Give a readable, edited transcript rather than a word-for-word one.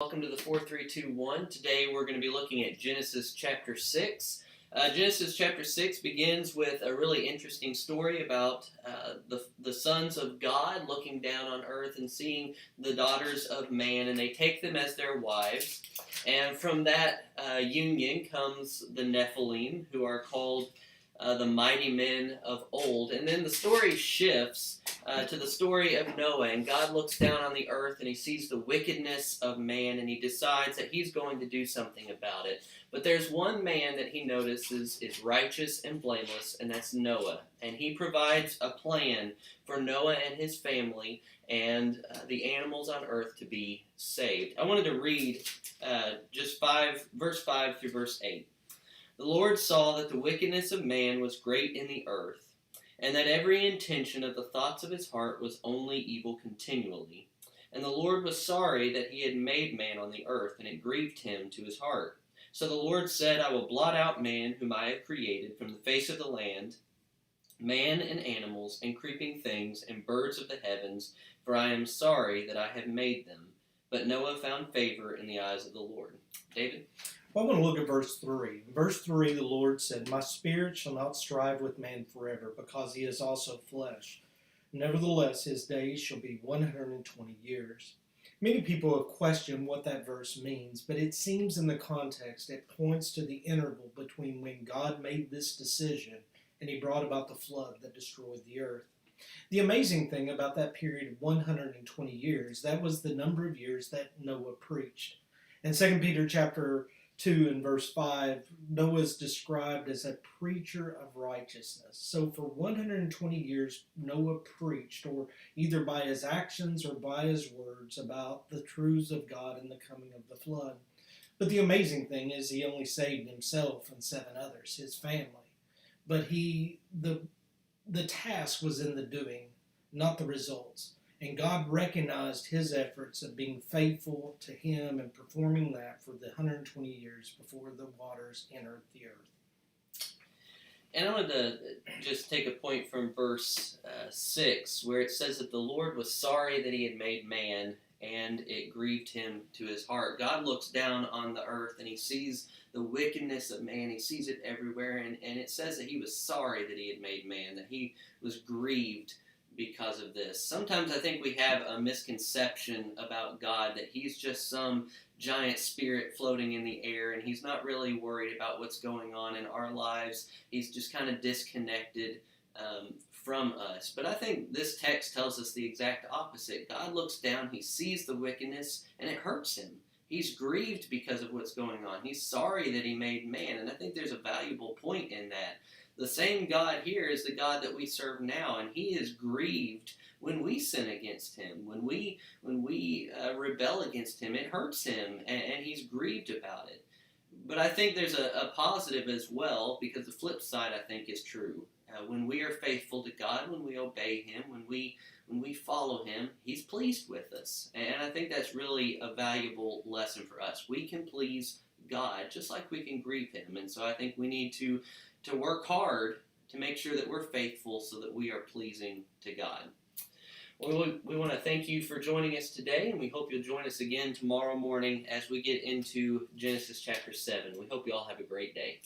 Welcome to the 4321. Today we're going to be looking at Genesis chapter 6. Genesis chapter 6 begins with a really interesting story about the sons of God looking down on earth and seeing the daughters of man, and they take them as their wives. And from that union comes the Nephilim, who are called the mighty men of old. And then the story shifts to the story of Noah, and God looks down on the earth and he sees the wickedness of man, and he decides that he's going to do something about it. But there's one man that he notices is righteous and blameless, and that's Noah. And he provides a plan for Noah and his family and the animals on earth to be saved. I wanted to read verse 5 through verse 8. The Lord saw that the wickedness of man was great in the earth, and that every intention of the thoughts of his heart was only evil continually. And the Lord was sorry that he had made man on the earth, and it grieved him to his heart. So the Lord said, I will blot out man whom I have created from the face of the land, man and animals and creeping things and birds of the heavens, for I am sorry that I have made them. But Noah found favor in the eyes of the Lord. David? Well, I want to look at verse 3. In verse 3, the Lord said, My spirit shall not strive with man forever, because he is also flesh. Nevertheless, his days shall be 120 years. Many people have questioned what that verse means, but it seems in the context it points to the interval between when God made this decision and he brought about the flood that destroyed the earth. The amazing thing about that period of 120 years, that was the number of years that Noah preached. In 2 Peter chapter 2 and verse 5, Noah is described as a preacher of righteousness. So for 120 years, Noah preached, or either by his actions or by his words, about the truths of God and the coming of the flood. But the amazing thing is he only saved himself and 7 others, his family. But the task was in the doing, not the results. And God recognized his efforts of being faithful to him and performing that for the 120 years before the waters entered the earth. And I wanted to just take a point from verse 6, where it says that the Lord was sorry that he had made man, and it grieved him to his heart. God looks down on the earth, and he sees the wickedness of man. He sees it everywhere, and it says that he was sorry that he had made man, that he was grieved because of this. Sometimes I think we have a misconception about God, that he's just some giant spirit floating in the air, and he's not really worried about what's going on in our lives. He's just kind of disconnected from us. But I think this text tells us the exact opposite. God looks down, he sees the wickedness, and it hurts him. He's grieved because of what's going on. He's sorry that he made man, and I think there's a valuable point in that. The same God here is the God that we serve now, and he is grieved when we sin against him, when we rebel against him. It hurts him, and he's grieved about it. But I think there's a positive as well, because the flip side, I think, is true. When we are faithful to God, when we obey him, when we follow him, he's pleased with us. And I think that's really a valuable lesson for us. We can please God just like we can grieve him. And so I think we need to work hard to make sure that we're faithful so that we are pleasing to God. Well, we want to thank you for joining us today, and we hope you'll join us again tomorrow morning as we get into Genesis chapter 7. We hope you all have a great day.